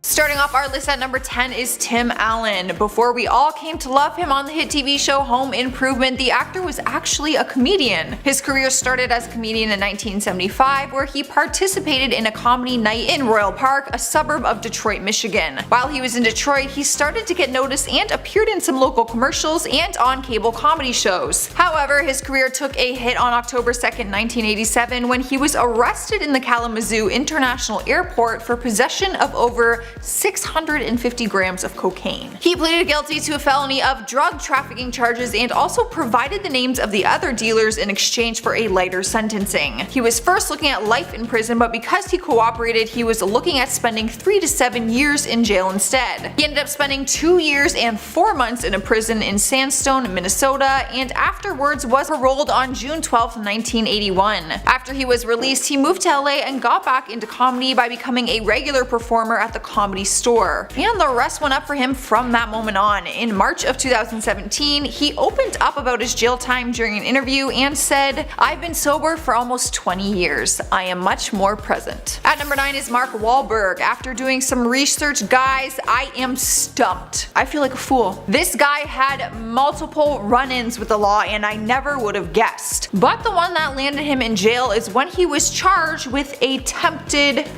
Starting off our list at number 10 is Tim Allen. Before we all came to love him on the hit TV show Home Improvement, the actor was actually a comedian. His career started as a comedian in 1975, where he participated in a comedy night in Royal Park, a suburb of Detroit, Michigan. While he was in Detroit, he started to get noticed and appeared in some local commercials and on cable comedy shows. However, his career took a hit on October 2nd, 1987, when he was arrested in the Kalamazoo International Airport for possession of over 650 grams of cocaine. He pleaded guilty to a felony of drug trafficking charges and also provided the names of the other dealers in exchange for a lighter sentencing. He was first looking at life in prison, but because he cooperated, he was looking at spending 3 to 7 years in jail instead. He ended up spending 2 years and 4 months in a prison in Sandstone, Minnesota, and afterwards was paroled on June 12, 1981. After he was released, he moved to LA and got back into comedy by becoming a regular performer at the Comedy Store. And the rest went up for him from that moment on. In March of 2017, he opened up about his jail time during an interview and said, "I've been sober for almost 20 years. I am much more present." At number 9 is Mark Wahlberg. After doing some research, guys, I am stumped. I feel like a fool. This guy had multiple run-ins with the law and I never would have guessed. But the one that landed him in jail is when he was charged with attempted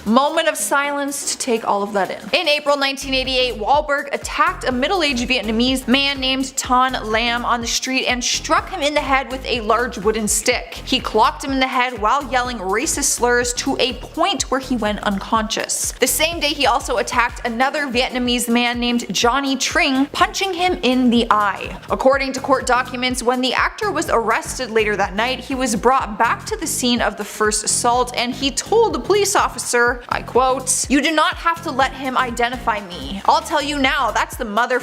moment of silence to take all of that in. In April 1988, Wahlberg attacked a middle-aged Vietnamese man named Ton Lam on the street and struck him in the head with a large wooden stick. He clocked him in the head while yelling racist slurs to a point where he went unconscious. The same day, he also attacked another Vietnamese man named Johnny Tring, punching him in the eye. According to court documents, when the actor was arrested later that night, he was brought back to the scene of the first assault and he told the police officer, I quote, "You do not have to let him identify me. I'll tell you now, that's the mother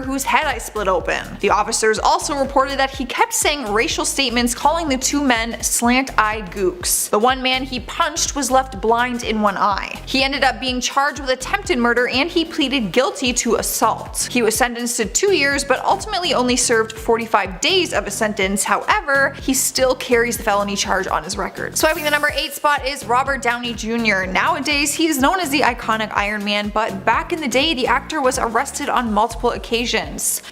whose head I split open." The officers also reported that he kept saying racial statements, calling the two men slant-eyed gooks. The one man he punched was left blind in one eye. He ended up being charged with attempted murder and he pleaded guilty to assault. He was sentenced to 2 years but ultimately only served 45 days of a sentence. However, he still carries the felony charge on his record. Swiping the number 8 spot is Robert Downey Jr. Nowadays, he is known as the iconic Iron Man, but back in the day, the actor was arrested on multiple occasions.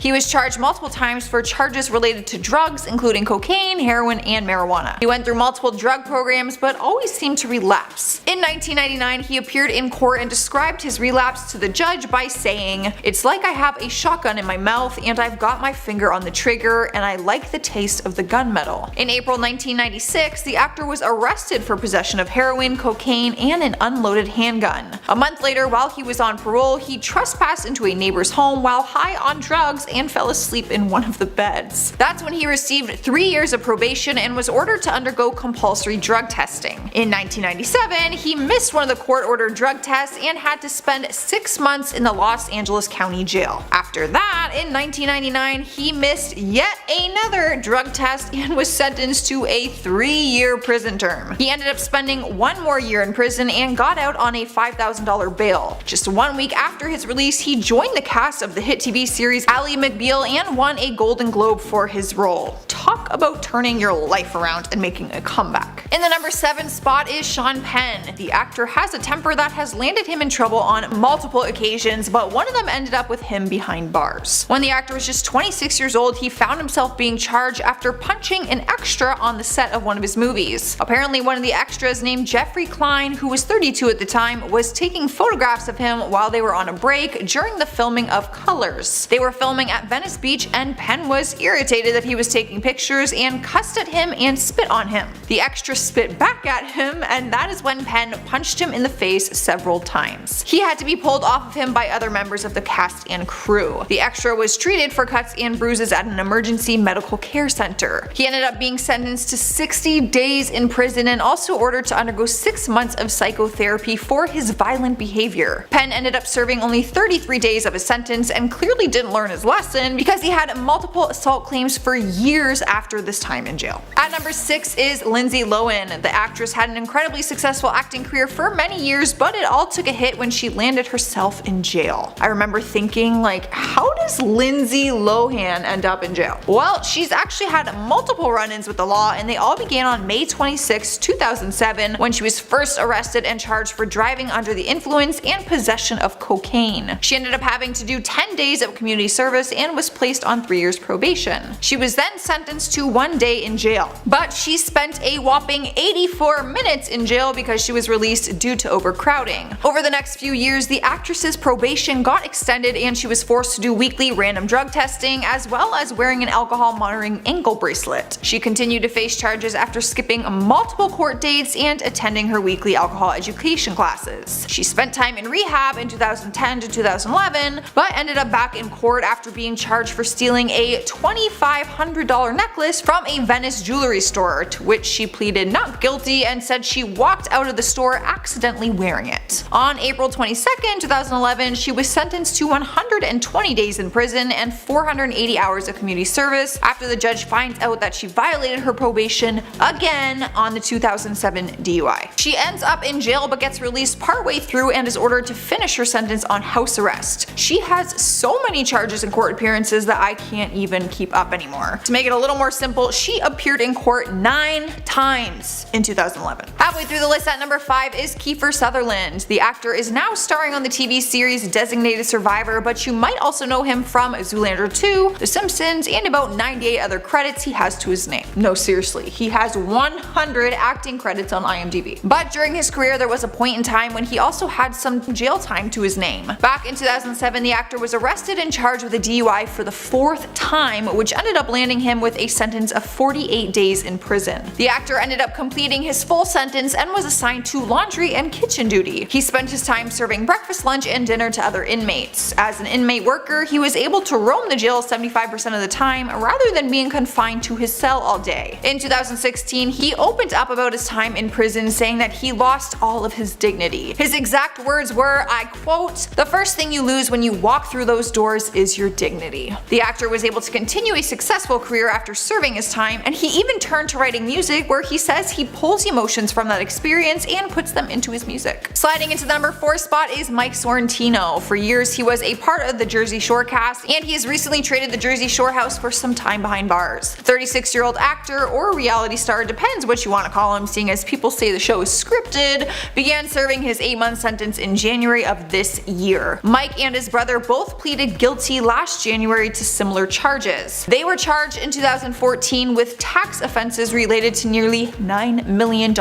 He was charged multiple times for charges related to drugs, including cocaine, heroin, and marijuana. He went through multiple drug programs but always seemed to relapse. In 1999, he appeared in court and described his relapse to the judge by saying, "It's like I have a shotgun in my mouth and I've got my finger on the trigger and I like the taste of the gunmetal." In April 1996, the actor was arrested for possession of heroin, cocaine, and an unloaded handgun. A month later, while he was on parole, he trespassed into a neighbor's home while high on drugs and fell asleep in one of the beds. That's when he received 3 years of probation and was ordered to undergo compulsory drug testing. In 1997, he missed one of the court-ordered drug tests and had to spend 6 months in the Los Angeles County Jail. After that, in 1999, he missed yet another drug test and was sentenced to a 3-year prison term. He ended up spending 1 more year in prison and got out on a $5,000 bail. Just 1 week after his release, he joined the cast of the hit TV series Ally McBeal and won a Golden Globe for his role. Talk about turning your life around and making a comeback. In the number 7 spot is Sean Penn. The actor has a temper that has landed him in trouble on multiple occasions, but one of them ended up with him behind bars. When the actor was just 26 years old, he found himself being charged after punching an extra on the set of one of his movies. Apparently, one of the extras, named Jeffrey Klein, who was 32 at the time, was taking photographs of him while they were on a break during the filming of Colors. They were filming at Venice Beach and Penn was irritated that he was taking pictures and cussed at him and spit on him. The extra spit back at him, and that is when Penn punched him in the face several times. He had to be pulled off of him by other members of the cast and crew. The extra was treated for cuts and bruises at an emergency medical care center. He ended up being sentenced to 60 days in prison and also ordered to undergo 6 months of psychotherapy for his violent behavior. Penn ended up serving only 33 days of his sentence and clearly didn't learn his lesson because he had multiple assault claims for years after this time in jail. At number 6 is Lindsay Lohan. The actress had an incredibly successful acting career for many years, but it all took a hit when she landed herself in jail. I remember thinking, like, how does Lindsay Lohan end up in jail? Well, she's actually had multiple run-ins with the law, and they all began on May 26, 2007, when she was first arrested and charged for driving under the influence and possession of cocaine. She ended up having to do 10 days of community service and was placed on 3 years probation. She was then sentenced to 1 day in jail, but she spent a whopping 84 minutes in jail because she was released due to overcrowding. Over the next few years, the actress's probation got extended and she was forced to do weekly random drug testing as well as wearing an alcohol monitoring ankle bracelet. She continued to face charges after skipping multiple court dates and attending her weekly alcohol education classes. She spent time in rehab in 2010 to 2011, but ended up back in court after being charged for stealing a $2,500 necklace from a Venice jewelry store, to which she pleaded not guilty and said she walked out of the store accidentally wearing it. On April 22, 2011, she was sentenced to 120 days in prison and 480 hours of community service after the judge finds out that she violated her probation again on the 2007 DUI. She ends up in jail but gets released partway through and is ordered to finish her sentence on house arrest. She has so many charges and court appearances that I can't even keep up anymore. To make it a little more simple, she appeared in court 9 times in 2011. Halfway through the list at number 5 is Kiefer Sutherland. The actor is now starring on the TV series Designated Survivor, but you might also know him from Zoolander 2, The Simpsons, and about 98 other credits he has to his name. No, seriously, he has 100 acting credits on IMDb. But during his career, there was a point in time when he also had some jail time to his name. Back in 2007, the actor was arrested and charged with a DUI for the 4th time, which ended up landing him with a sentence of 48 days in prison. The actor ended up completing his full sentence and was assigned to laundry and kitchen duty. He spent his time serving breakfast, lunch, and dinner to other inmates. As an inmate worker, he was able to roam the jail 75% of the time rather than being confined to his cell all day. In 2016, he opened up about his time in prison, saying that he lost all of his dignity. His exact words were, I quote, "The first thing you lose when you walk through those doors is your dignity." The actor was able to continue a successful career after serving his time, and he even turned to writing music, where he says he pulls emotions from that experience and puts them into his music. Sliding into the number 4 spot is Mike Sorrentino. For years, he was a part of the Jersey Shore cast, and he has recently traded the Jersey Shore house for some time behind bars. 36-year-old actor or reality star, depends what you want to call him, seeing as people say the show is scripted, began serving his 8-month sentence in January of this year. Mike and his brother both pleaded guilty last January to similar charges. They were charged in 2014 with tax offenses related to nearly $9 million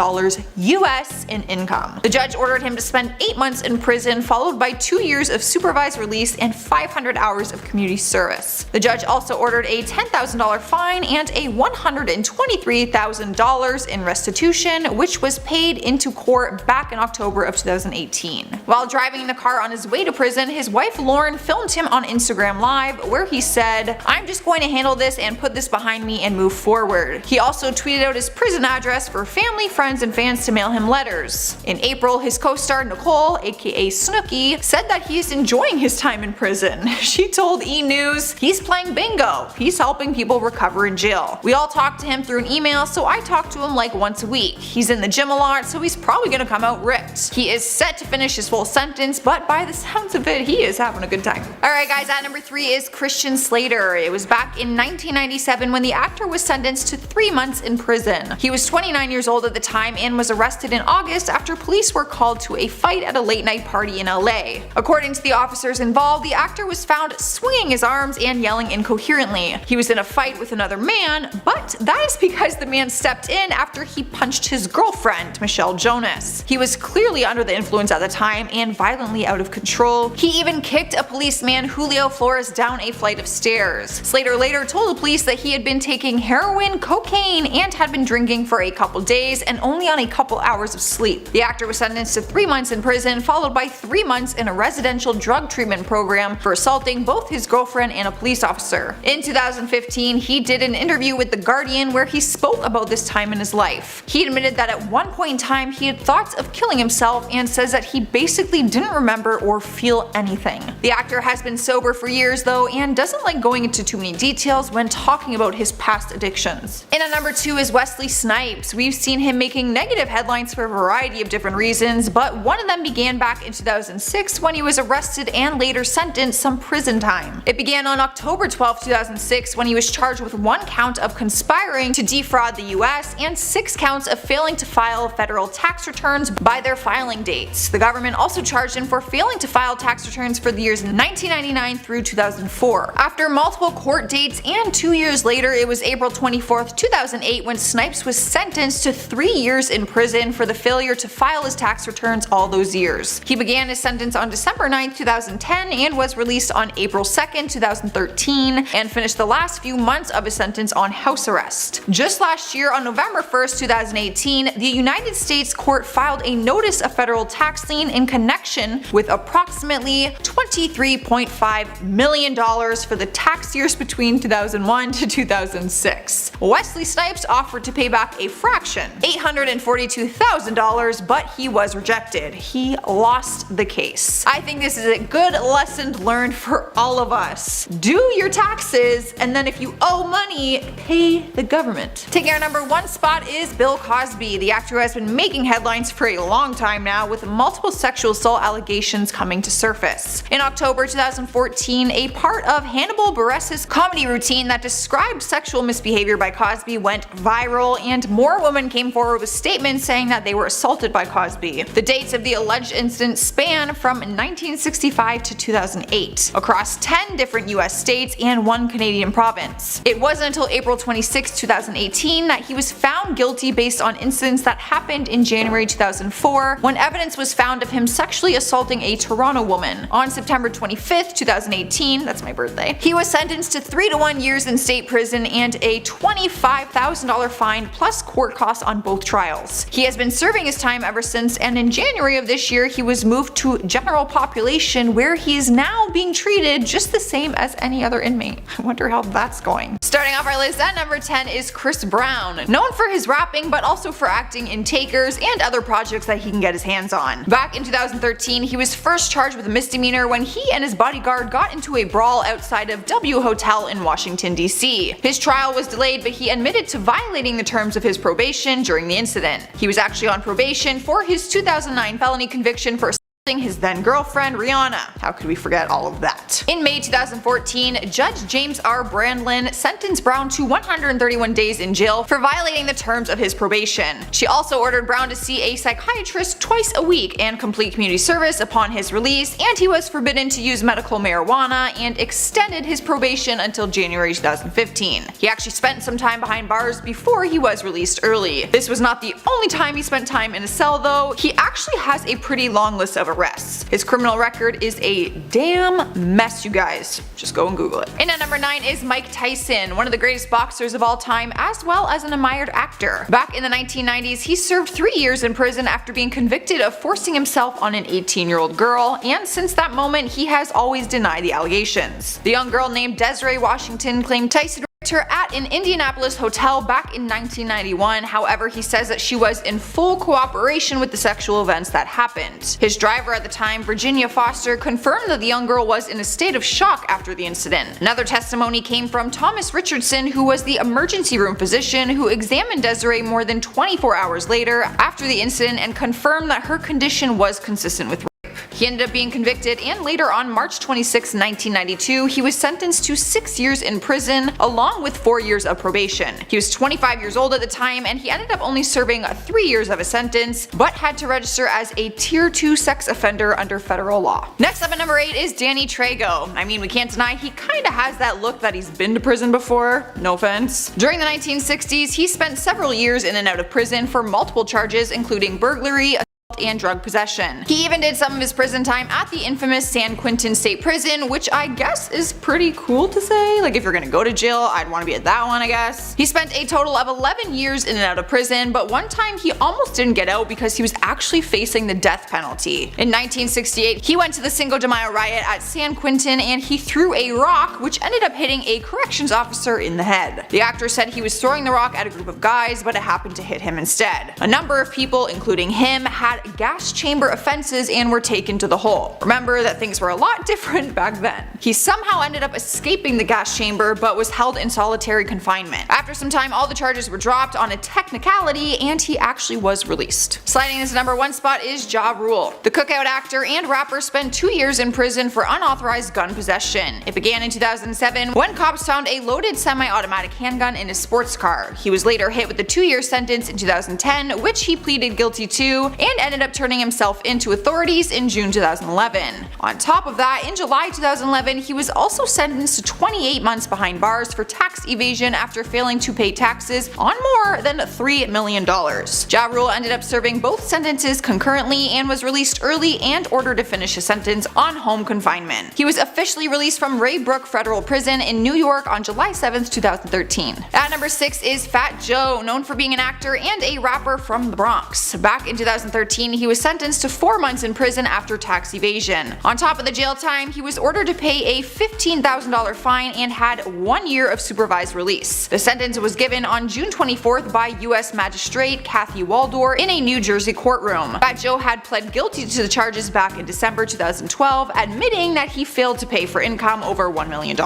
US in income. The judge ordered him to spend 8 months in prison, followed by 2 years of supervised release and 500 hours of community service. The judge also ordered a $10,000 fine and a $123,000 in restitution, which was paid into court back in October of 2018. While driving the car on his way to prison, his wife Lauren filmed him on Instagram Live, where he said, "I'm just going to handle this and put this behind me and move forward." He also tweeted out his prison address for family, friends, and fans to mail him letters. In April, his co-star Nicole, aka Snooki, said that he is enjoying his time in prison. She told E! News, "He's playing bingo. He's helping people recover in jail. We all talk to him through an email, so I talk to him like once a week. He's in the gym a lot, so he's probably gonna come out ripped. He is set to finish his full sentence, but by the sounds of it, he is having a good time." Alright guys, at number 3 is Christian Slater. It was back in 1997 when the actor was sentenced to 3 months in prison. He was 29 years old at the time and was arrested in August after police were called to a fight at a late night party in LA. According to the officers involved, the actor was found swinging his arms and yelling incoherently. He was in a fight with another man, but that is because the man stepped in after he punched his girlfriend, Michelle Jonas. He was clearly under the influence at the time and violently out of control. He even kicked a policeman, Julio Flores, down a flight of stairs. Slater later told the police that he had been taking heroin, cocaine, and had been drinking for a couple days and only on a couple hours of sleep. The actor was sentenced to 3 months in prison, followed by 3 months in a residential drug treatment program for assaulting both his girlfriend and a police officer. In 2015, he did an interview with The Guardian where he spoke about this time in his life. He admitted that at one point in time he had thoughts of killing himself and says that he basically didn't remember or feel anything. The actor has been sober for years though and doesn't like going into too many details when talking about his past addictions. And at number 2 is Wesley Snipes. We've seen him making negative headlines for a variety of different reasons, but one of them began back in 2006 when he was arrested and later sentenced some prison prison time. It began on October 12, 2006 when he was charged with 1 count of conspiring to defraud the US and 6 counts of failing to file federal tax returns by their filing dates. The government also charged him for failing to file tax returns for the years 1999 through 2004. After multiple court dates and 2 years later, it was April 24, 2008 when Snipes was sentenced to 3 years in prison for the failure to file his tax returns all those years. He began his sentence on December 9, 2010 and was released on April 2, 2013 and finished the last few months of his sentence on house arrest. Just last year on November 1, 2018, the United States court filed a notice of federal tax lien in connection with approximately $23.5 million for the tax years between 2001 to 2006. Wesley Snipes offered to pay back a fraction, $842,000, but he was rejected. He lost the case. I think this is a good lesson learned for all of us. Do your taxes, and then if you owe money, pay the government. Taking our number 1 spot is Bill Cosby. The actor who has been making headlines for a long time now with multiple sexual assault allegations coming to surface. In October 2014, a part of Hannibal Buress's comedy routine that described sexual misbehavior by Cosby went viral, and more women came forward with statements saying that they were assaulted by Cosby. The dates of the alleged incident span from 1965 to 2008, across 10 different US states and 1 Canadian province. It wasn't until April 26, 2018 that he was found guilty based on incidents that happened in January 2004 when evidence was found of him sexually assaulting a Toronto woman. On September 25, 2018, that's my birthday, he was sentenced to 3 to 1 years in state prison and a $25,000 fine plus court costs on both trials. He has been serving his time ever since, and in January of this year he was moved to general population where he is now being treated just the same as any other inmate. I wonder how that's going. Starting off our list at number 10 is Chris Brown, known for his rapping but also for acting in Takers and other projects that he can get his hands on. Back in 2013, he was first charged with a misdemeanor when he and his bodyguard got into a brawl outside of W Hotel in Washington, D.C. His trial was delayed, but he admitted to violating the terms of his probation during the incident. He was actually on probation for his 2009 felony conviction for his then girlfriend Rihanna. How could we forget all of that? In May 2014, Judge James R. Brandlin sentenced Brown to 131 days in jail for violating the terms of his probation. She also ordered Brown to see a psychiatrist twice a week and complete community service upon his release, and he was forbidden to use medical marijuana and extended his probation until January 2015. He actually spent some time behind bars before he was released early. This was not the only time he spent time in a cell though. He actually has a pretty long list of arrests. His criminal record is a damn mess, you guys. Just go and Google it. And at number 9 is Mike Tyson, one of the greatest boxers of all time as well as an admired actor. Back in the 1990s, he served 3 years in prison after being convicted of forcing himself on an 18-year-old girl, and since that moment he has always denied the allegations. The young girl named Desiree Washington claimed Tyson her at an Indianapolis hotel back in 1991. However, he says that she was in full cooperation with the sexual events that happened. His driver at the time, Virginia Foster, confirmed that the young girl was in a state of shock after the incident. Another testimony came from Thomas Richardson, who was the emergency room physician who examined Desiree more than 24 hours later after the incident and confirmed that her condition was consistent with rape. He ended up being convicted, and later on March 26, 1992, he was sentenced to 6 years in prison along with 4 years of probation. He was 25 years old at the time, and he ended up only serving 3 years of a sentence, but had to register as a Tier 2 sex offender under federal law. Next up at number 8 is Danny Trejo. I mean, we can't deny he kinda has that look that he's been to prison before, no offense. During the 1960s, he spent several years in and out of prison for multiple charges including burglary, and drug possession. He even did some of his prison time at the infamous San Quentin State Prison, which I guess is pretty cool to say. Like, if you're gonna go to jail, I'd want to be at that one, I guess. He spent a total of 11 years in and out of prison, but one time he almost didn't get out because he was actually facing the death penalty. In 1968, he went to the Cinco de Mayo riot at San Quentin and he threw a rock which ended up hitting a corrections officer in the head. The actor said he was throwing the rock at a group of guys, but it happened to hit him instead. A number of people, including him, had gas chamber offenses and were taken to the hole. Remember that things were a lot different back then. He somehow ended up escaping the gas chamber but was held in solitary confinement. After some time, all the charges were dropped on a technicality and he actually was released. Sliding into number 1 spot is Ja Rule. The Cookout actor and rapper spent 2 years in prison for unauthorized gun possession. It began in 2007 when cops found a loaded semi-automatic handgun in his sports car. He was later hit with a 2-year sentence in 2010, which he pleaded guilty to, and ended up turning himself into authorities in June 2011. On top of that, in July 2011, he was also sentenced to 28 months behind bars for tax evasion after failing to pay taxes on more than $3 million. Ja Rule ended up serving both sentences concurrently and was released early and ordered to finish his sentence on home confinement. He was officially released from Ray Brook Federal Prison in New York on July 7, 2013. At number 6 is Fat Joe, known for being an actor and a rapper from the Bronx. Back in 2013, he was sentenced to 4 months in prison after tax evasion. On top of the jail time, he was ordered to pay a $15,000 fine and had 1 year of supervised release. The sentence was given on June 24th by U.S. Magistrate Kathy Waldor in a New Jersey courtroom. Fat Joe had pled guilty to the charges back in December 2012, admitting that he failed to pay for income over $1 million.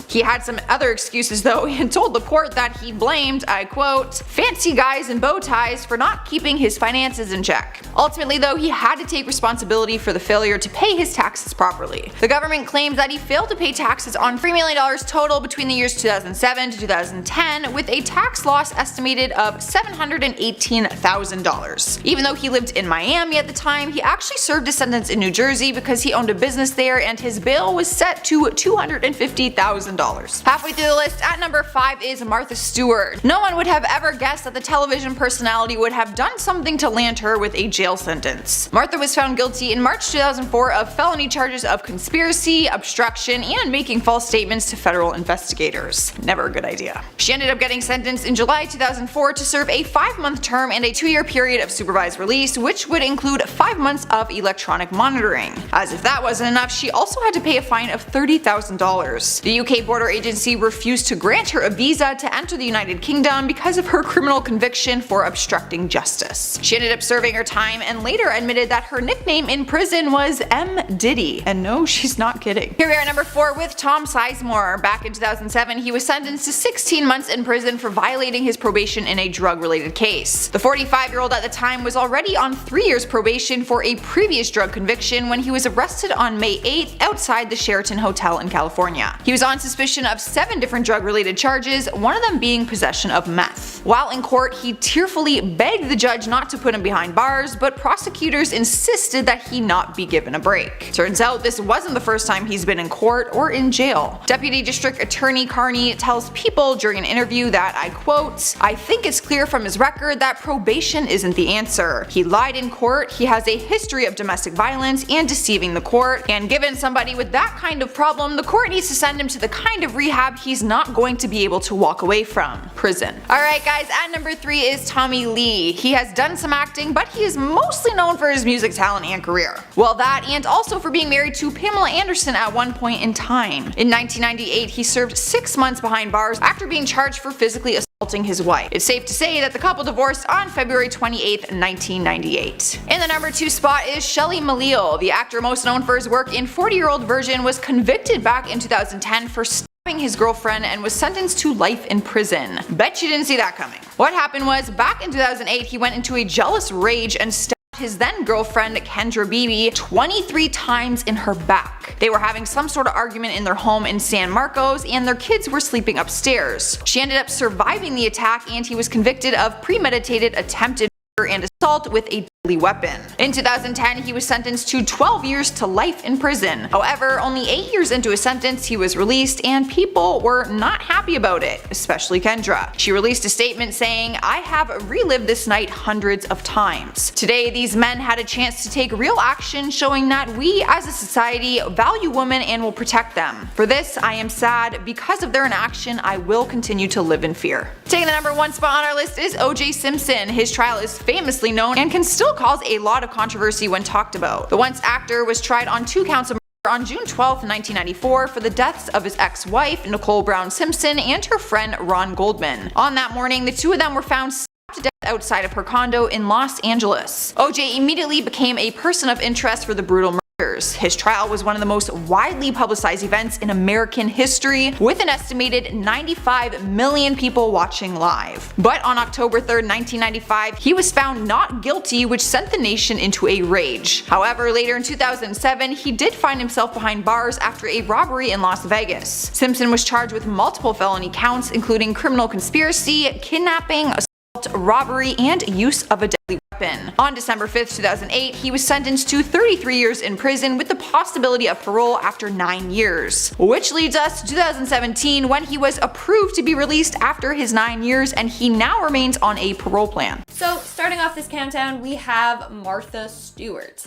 He had some other excuses though and told the court that he blamed, I quote, fancy guys in bow ties for not keeping his finances in check. Ultimately though, he had to take responsibility for the failure to pay his taxes properly. The government claimed that he failed to pay taxes on $3 million total between the years 2007 to 2010, with a tax loss estimated of $718,000. Even though he lived in Miami at the time, he actually served his sentence in New Jersey because he owned a business there and his bail was set to $250,000. Halfway through the list, at number 5 is Martha Stewart. No one would have ever guessed that the television personality would have done something to land her with a jail sentence. Martha was found guilty in March 2004 of felony charges of conspiracy, obstruction, and making false statements to federal investigators. Never a good idea. She ended up getting sentenced in July 2004 to serve a 5-month term and a 2-year period of supervised release, which would include 5 months of electronic monitoring. As if that wasn't enough, she also had to pay a fine of $30,000. The UK border agency refused to grant her a visa to enter the United Kingdom because of her criminal conviction for obstructing justice. She ended up serving her time and later admitted that her nickname in prison was M. Diddy. And no, she's not kidding. Here we are at number 4 with Tom Sizemore. Back in 2007, he was sentenced to 16 months in prison for violating his probation in a drug-related case. The 45-year-old at the time was already on 3 years probation for a previous drug conviction when he was arrested on May 8th outside the Sheraton Hotel in California. He was on suspicion of 7 different drug-related charges, one of them being possession of meth. While in court, he tearfully begged the judge not to put him behind bars, but prosecutors insisted that he not be given a break. Turns out this wasn't the first time he's been in court or in jail. Deputy District Attorney Carney tells People during an interview that, I quote, I think it's clear from his record that probation isn't the answer. He lied in court, he has a history of domestic violence and deceiving the court, and given somebody with that kind of problem, the court needs to send him to the kind of rehab he's not going to be able to walk away from. Prison. Alright guys, at number 3 is Tommy Lee. He has done some acting, but he is mostly known for his music talent and career. Well, that and also for being married to Pamela Anderson at one point in time. In 1998, he served 6 months behind bars after being charged for physically assaulting his wife. It's safe to say that the couple divorced on February 28, 1998. In the number 2 spot is Shelley Malil. The actor most known for his work in 40-Year-Old Virgin was convicted back in 2010 for stabbing his girlfriend and was sentenced to life in prison. Bet you didn't see that coming. What happened was, back in 2008, he went into a jealous rage and stabbed his then girlfriend Kendra Beebe 23 times in her back. They were having some sort of argument in their home in San Marcos and their kids were sleeping upstairs. She ended up surviving the attack and he was convicted of premeditated attempted murder and assault with a deadly weapon. In 2010, he was sentenced to 12 years to life in prison. However, only 8 years into his sentence, he was released and people were not happy about it, especially Kendra. She released a statement saying, I have relived this night hundreds of times. Today, these men had a chance to take real action, showing that we as a society value women and will protect them. For this, I am sad. Because of their inaction, I will continue to live in fear. Taking the number 1 spot on our list is O.J. Simpson. His trial is famously known and can still cause a lot of controversy when talked about. The once actor was tried on 2 counts of murder on June 12, 1994 for the deaths of his ex-wife Nicole Brown Simpson and her friend Ron Goldman. On that morning, the two of them were found to death outside of her condo in Los Angeles. OJ immediately became a person of interest for the brutal murders. His trial was one of the most widely publicized events in American history, with an estimated 95 million people watching live. But on October 3rd, 1995, he was found not guilty, which sent the nation into a rage. However, later in 2007, he did find himself behind bars after a robbery in Las Vegas. Simpson was charged with multiple felony counts, including criminal conspiracy, kidnapping, assault, robbery, and use of a deadly weapon. On December 5th, 2008, he was sentenced to 33 years in prison with the possibility of parole after 9 years. Which leads us to 2017, when he was approved to be released after his 9 years, and he now remains on a parole plan. So starting off this countdown, we have Martha Stewart.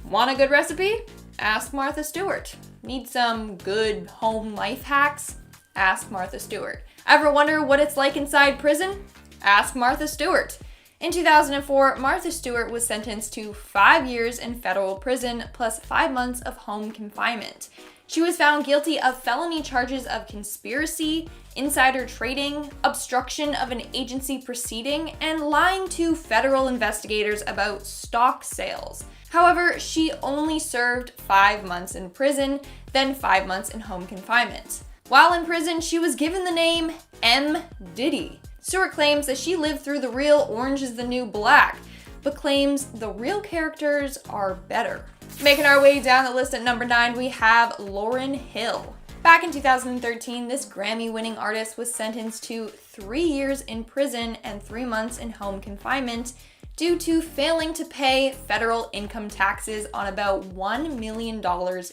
Want a good recipe? Ask Martha Stewart. Need some good home life hacks? Ask Martha Stewart. Ever wonder what it's like inside prison? Ask Martha Stewart. In 2004, Martha Stewart was sentenced to 5 years in federal prison plus 5 months of home confinement. She was found guilty of felony charges of conspiracy, insider trading, obstruction of an agency proceeding, and lying to federal investigators about stock sales. However, she only served 5 months in prison, then 5 months in home confinement. While in prison, she was given the name M. Diddy. Stewart claims that she lived through the real Orange is the New Black, but claims the real characters are better. Making our way down the list at number 9, we have Lauryn Hill. Back in 2013, this Grammy-winning artist was sentenced to 3 years in prison and 3 months in home confinement due to failing to pay federal income taxes on about $1 million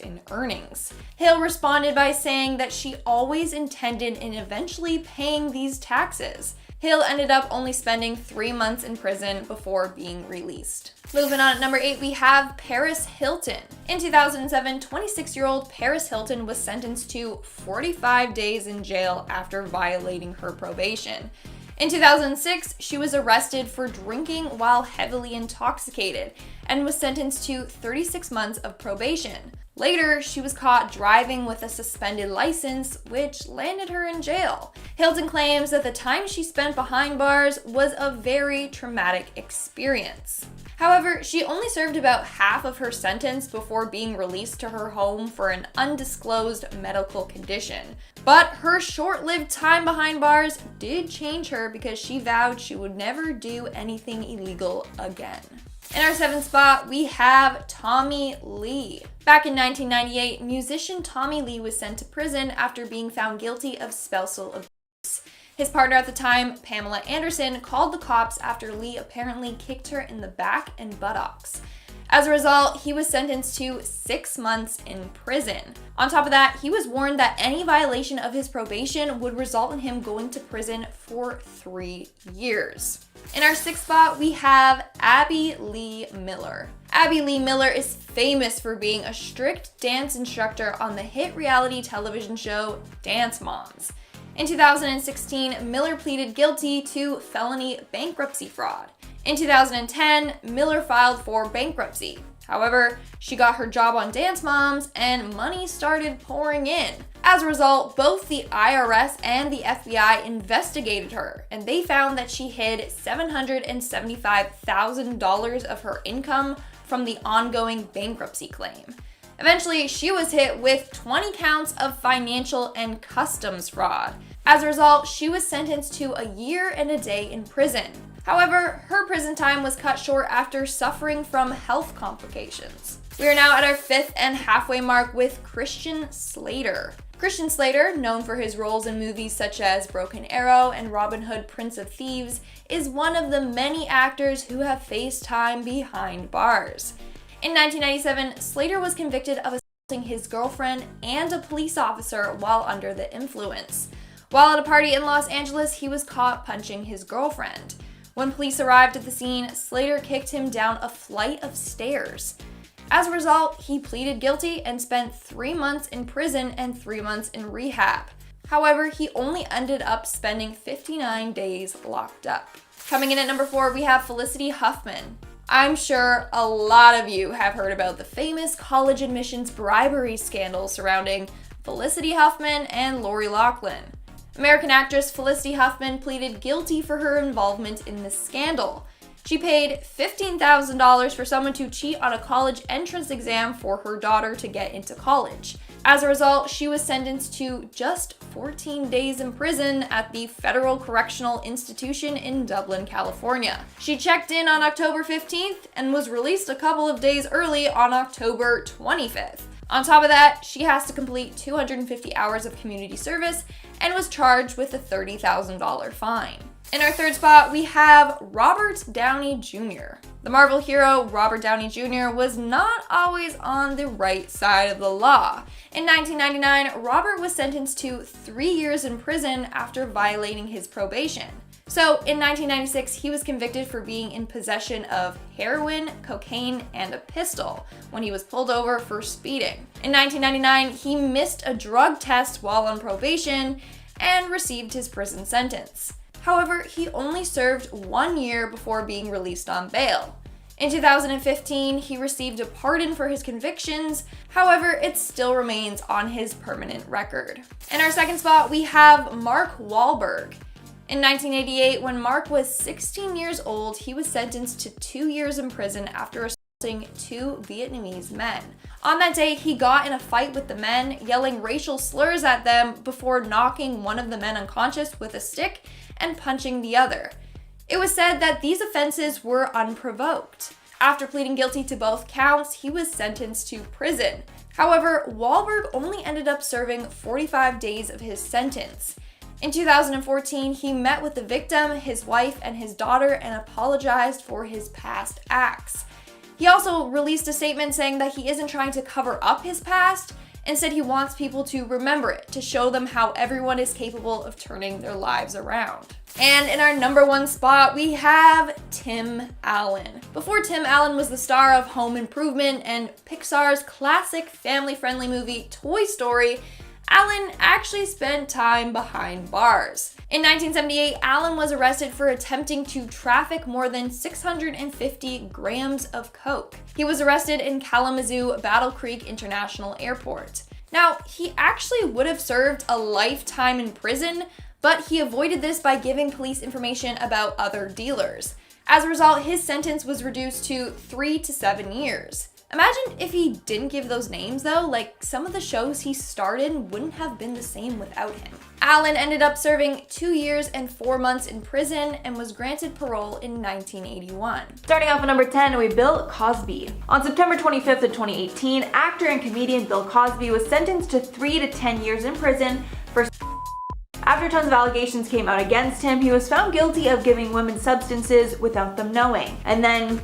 in earnings. Hill responded by saying that she always intended in eventually paying these taxes. Hill ended up only spending 3 months in prison before being released. Moving on at number 8, we have Paris Hilton. In 2007, 26-year-old Paris Hilton was sentenced to 45 days in jail after violating her probation. In 2006, she was arrested for drinking while heavily intoxicated and was sentenced to 36 months of probation. Later, she was caught driving with a suspended license, which landed her in jail. Hilton claims that the time she spent behind bars was a very traumatic experience. However, she only served about half of her sentence before being released to her home for an undisclosed medical condition. But her short-lived time behind bars did change her because she vowed she would never do anything illegal again. In our 7th spot, we have Tommy Lee. Back in 1998, musician Tommy Lee was sent to prison after being found guilty of spousal abuse. His partner at the time, Pamela Anderson, called the cops after Lee apparently kicked her in the back and buttocks. As a result, he was sentenced to 6 months in prison. On top of that, he was warned that any violation of his probation would result in him going to prison for 3 years. In our 6th spot, we have Abby Lee Miller. Abby Lee Miller is famous for being a strict dance instructor on the hit reality television show Dance Moms. In 2016, Miller pleaded guilty to felony bankruptcy fraud. In 2010, Miller filed for bankruptcy. However, she got her job on Dance Moms and money started pouring in. As a result, both the IRS and the FBI investigated her, and they found that she hid $775,000 of her income from the ongoing bankruptcy claim. Eventually, she was hit with 20 counts of financial and customs fraud. As a result, she was sentenced to a year and a day in prison. However, her prison time was cut short after suffering from health complications. We are now at our 5th and halfway mark with Christian Slater. Christian Slater, known for his roles in movies such as Broken Arrow and Robin Hood, Prince of Thieves, is one of the many actors who have faced time behind bars. In 1997, Slater was convicted of assaulting his girlfriend and a police officer while under the influence. While at a party in Los Angeles, he was caught punching his girlfriend. When police arrived at the scene, Slater kicked him down a flight of stairs. As a result, he pleaded guilty and spent 3 months in prison and 3 months in rehab. However, he only ended up spending 59 days locked up. Coming in at number 4, we have Felicity Huffman. I'm sure a lot of you have heard about the famous college admissions bribery scandal surrounding Felicity Huffman and Lori Loughlin. American actress Felicity Huffman pleaded guilty for her involvement in the scandal. She paid $15,000 for someone to cheat on a college entrance exam for her daughter to get into college. As a result, she was sentenced to just 14 days in prison at the Federal Correctional Institution in Dublin, California. She checked in on October 15th and was released a couple of days early on October 25th. On top of that, she has to complete 250 hours of community service and was charged with a $30,000 fine. In our third spot, we have Robert Downey Jr. The Marvel hero Robert Downey Jr. was not always on the right side of the law. In 1999, Robert was sentenced to 3 years in prison after violating his probation. So in 1996, he was convicted for being in possession of heroin, cocaine, and a pistol when he was pulled over for speeding. In 1999, he missed a drug test while on probation and received his prison sentence. However, he only served 1 year before being released on bail. In 2015, he received a pardon for his convictions. However, it still remains on his permanent record. In our second spot, we have Mark Wahlberg. In 1988, when Mark was 16 years old, he was sentenced to 2 years in prison after assaulting 2 Vietnamese men. On that day, he got in a fight with the men, yelling racial slurs at them before knocking one of the men unconscious with a stick and punching the other. It was said that these offenses were unprovoked. After pleading guilty to both counts, he was sentenced to prison. However, Wahlberg only ended up serving 45 days of his sentence. In 2014, he met with the victim, his wife, and his daughter and apologized for his past acts. He also released a statement saying that he isn't trying to cover up his past. Instead, he wants people to remember it, to show them how everyone is capable of turning their lives around. And in our number 1 spot, we have Tim Allen. Before Tim Allen was the star of Home Improvement and Pixar's classic family-friendly movie Toy Story, Allen actually spent time behind bars. In 1978, Allen was arrested for attempting to traffic more than 650 grams of coke. He was arrested in Kalamazoo Battle Creek International Airport. Now, he actually would have served a lifetime in prison, but he avoided this by giving police information about other dealers. As a result, his sentence was reduced to 3 to 7 years. Imagine if he didn't give those names though, like some of the shows he starred in wouldn't have been the same without him. Allen ended up serving 2 years and 4 months in prison and was granted parole in 1981. Starting off at number 10, we Bill Cosby. On September 25th of 2018, actor and comedian Bill Cosby was sentenced to 3 to 10 years in prison for After tons of allegations came out against him, he was found guilty of giving women substances without them knowing, and then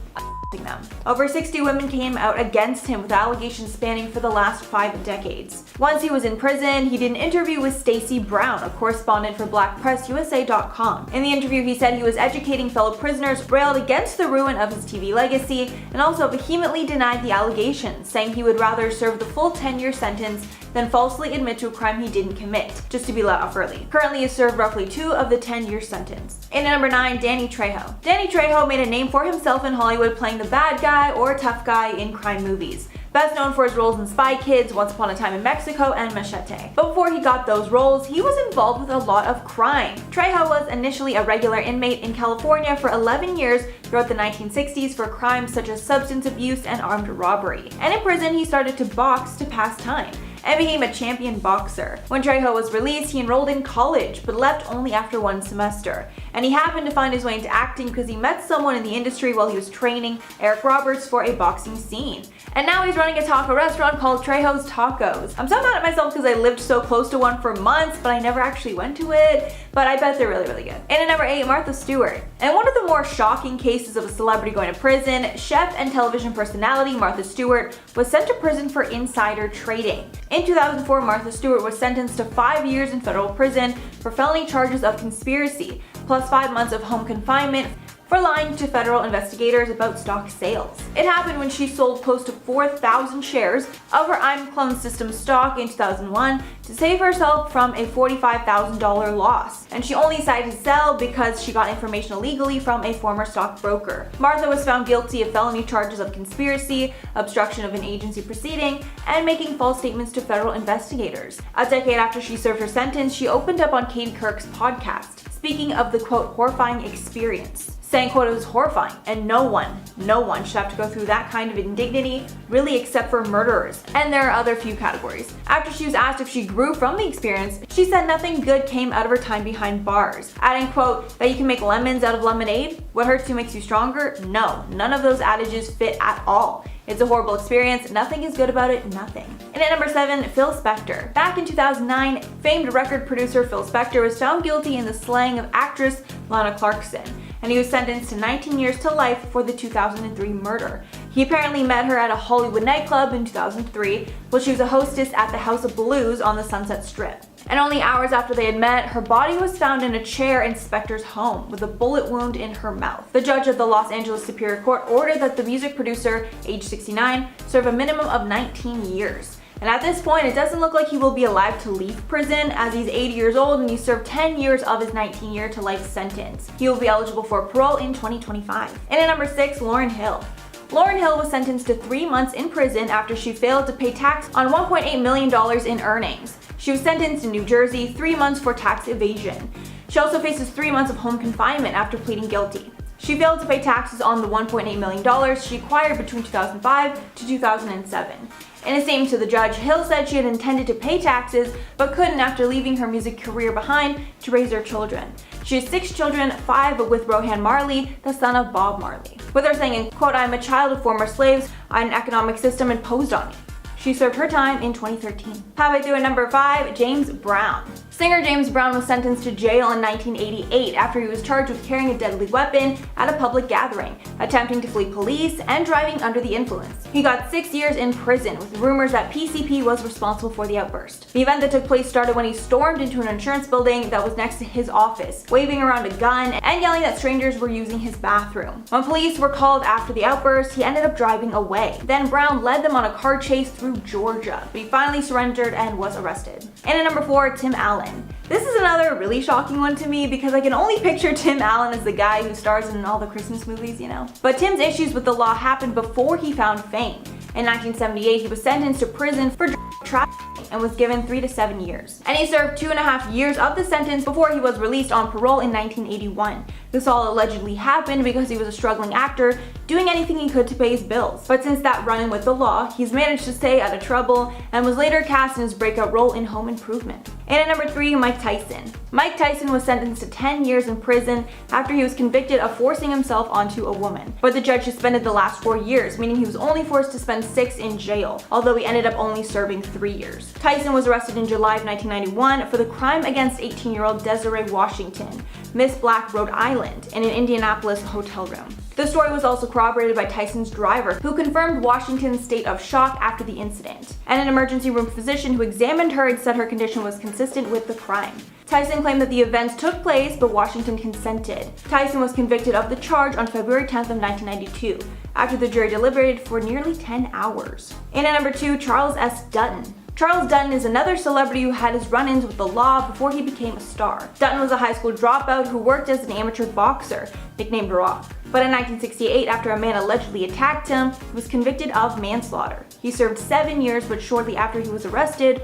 them. Over 60 women came out against him with allegations spanning for the last 5 decades. Once he was in prison, he did an interview with Stacey Brown, a correspondent for BlackPressUSA.com. In the interview, he said he was educating fellow prisoners, railed against the ruin of his TV legacy, and also vehemently denied the allegations, saying he would rather serve the full 10-year sentence than falsely admit to a crime he didn't commit, just to be let off early. Currently, he served roughly 2 of the 10-year sentence. In at number 9, Danny Trejo. Danny Trejo made a name for himself in Hollywood playing the bad guy or tough guy in crime movies. Best known for his roles in Spy Kids, Once Upon a Time in Mexico, and Machete. But before he got those roles, he was involved with a lot of crime. Trejo was initially a regular inmate in California for 11 years throughout the 1960s for crimes such as substance abuse and armed robbery. And in prison, he started to box to pass time and became a champion boxer. When Trejo was released, he enrolled in college, but left only after 1 semester. And he happened to find his way into acting because he met someone in the industry while he was training Eric Roberts for a boxing scene. And now he's running a taco restaurant called Trejo's Tacos. I'm so mad at myself because I lived so close to one for months, but I never actually went to it. But I bet they're really, really good. And at number 8, Martha Stewart. In one of the more shocking cases of a celebrity going to prison, chef and television personality Martha Stewart was sent to prison for insider trading. In 2004, Martha Stewart was sentenced to 5 years in federal prison for felony charges of conspiracy, plus 5 months of home confinement, for lying to federal investigators about stock sales. It happened when she sold close to 4,000 shares of her I'm Clone System stock in 2001 to save herself from a $45,000 loss. And she only decided to sell because she got information illegally from a former stockbroker. Martha was found guilty of felony charges of conspiracy, obstruction of an agency proceeding, and making false statements to federal investigators. A decade after she served her sentence, she opened up on Katie Couric's podcast, speaking of the quote horrifying experience, saying quote it was horrifying and no one should have to go through that kind of indignity, really, except for murderers. And there are other few categories. After she was asked if she grew from the experience, she said nothing good came out of her time behind bars, adding quote that you can make lemons out of lemonade, what hurts you makes you stronger. No, none of those adages fit at all. It's a horrible experience, nothing is good about it, nothing. And at number 7, Phil Spector. Back in 2009, famed record producer Phil Spector was found guilty in the slaying of actress Lana Clarkson, and he was sentenced to 19 years to life for the 2003 murder. He apparently met her at a Hollywood nightclub in 2003 while she was a hostess at the House of Blues on the Sunset Strip. And only hours after they had met, her body was found in a chair in Spector's home with a bullet wound in her mouth. The judge of the Los Angeles Superior Court ordered that the music producer, age 69, serve a minimum of 19 years. And at this point, it doesn't look like he will be alive to leave prison, as he's 80 years old and he served 10 years of his 19-year to life sentence. He will be eligible for parole in 2025. And at number 6, Lauryn Hill. Lauryn Hill was sentenced to 3 months in prison after she failed to pay tax on $1.8 million in earnings. She was sentenced in New Jersey, 3 months for tax evasion. She also faces 3 months of home confinement after pleading guilty. She failed to pay taxes on the $1.8 million she acquired between 2005 to 2007. In a statement to the judge, Hill said she had intended to pay taxes but couldn't after leaving her music career behind to raise their children. She has 6 children, 5 with Rohan Marley, the son of Bob Marley. With her saying, quote, "I am a child of former slaves, an economic system imposed on me." She served her time in 2013. Halfway through at number 5, James Brown. Singer James Brown was sentenced to jail in 1988 after he was charged with carrying a deadly weapon at a public gathering, attempting to flee police, and driving under the influence. He got 6 years in prison, with rumors that PCP was responsible for the outburst. The event that took place started when he stormed into an insurance building that was next to his office, waving around a gun and yelling that strangers were using his bathroom. When police were called after the outburst, he ended up driving away. Then Brown led them on a car chase through Georgia, but he finally surrendered and was arrested. And at number 4, Tim Allen. This is another really shocking one to me because I can only picture Tim Allen as the guy who stars in all the Christmas movies, you know? But Tim's issues with the law happened before he found fame. In 1978, he was sentenced to prison for trafficking and was given 3 to 7 years. And he served 2.5 years of the sentence before he was released on parole in 1981. This all allegedly happened because he was a struggling actor doing anything he could to pay his bills. But since that run-in with the law, he's managed to stay out of trouble and was later cast in his breakout role in Home Improvement. And at number 3, Mike Tyson. Mike Tyson was sentenced to 10 years in prison after he was convicted of forcing himself onto a woman. But the judge suspended the last 4 years, meaning he was only forced to spend 6 in jail, although he ended up only serving 3 years. Tyson was arrested in July of 1991 for the crime against 18-year-old Desiree Washington, Miss Black, Rhode Island, in an Indianapolis hotel room. The story was also corroborated by Tyson's driver, who confirmed Washington's state of shock after the incident, and an emergency room physician who examined her and said her condition was consistent with the crime. Tyson claimed that the events took place, but Washington consented. Tyson was convicted of the charge on February 10th of 1992, after the jury deliberated for nearly 10 hours. And at number 2, Charles S. Dutton. Charles Dutton is another celebrity who had his run-ins with the law before he became a star. Dutton was a high school dropout who worked as an amateur boxer, nicknamed Rock. But in 1968, after a man allegedly attacked him, he was convicted of manslaughter. He served 7 years, but shortly after he was arrested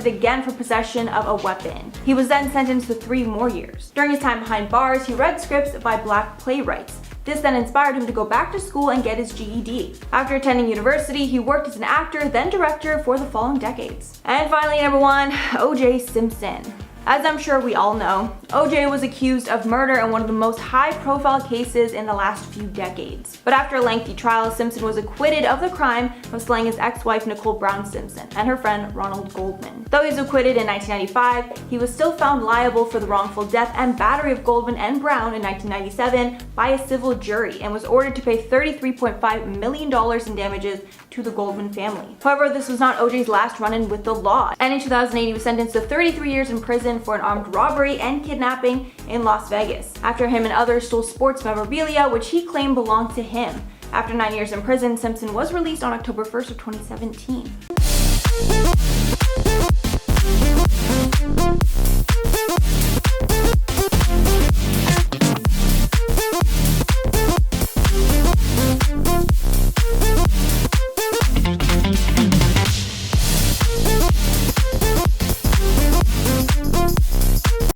again for possession of a weapon. He was then sentenced to 3 more years. During his time behind bars, he read scripts by black playwrights. This then inspired him to go back to school and get his GED. After attending university, he worked as an actor, then director for the following decades. And finally, number 1, O.J. Simpson. As I'm sure we all know, O.J. was accused of murder in one of the most high-profile cases in the last few decades. But after a lengthy trial, Simpson was acquitted of the crime of slaying his ex-wife Nicole Brown Simpson and her friend Ronald Goldman. Though he was acquitted in 1995, he was still found liable for the wrongful death and battery of Goldman and Brown in 1997 by a civil jury and was ordered to pay $33.5 million in damages to the Goldman family. However, this was not OJ's last run-in with the law, and in 2008 he was sentenced to 33 years in prison for an armed robbery and kidnapping in Las Vegas, after him and others stole sports memorabilia which he claimed belonged to him. After 9 years in prison, Simpson was released on October 1st of 2017.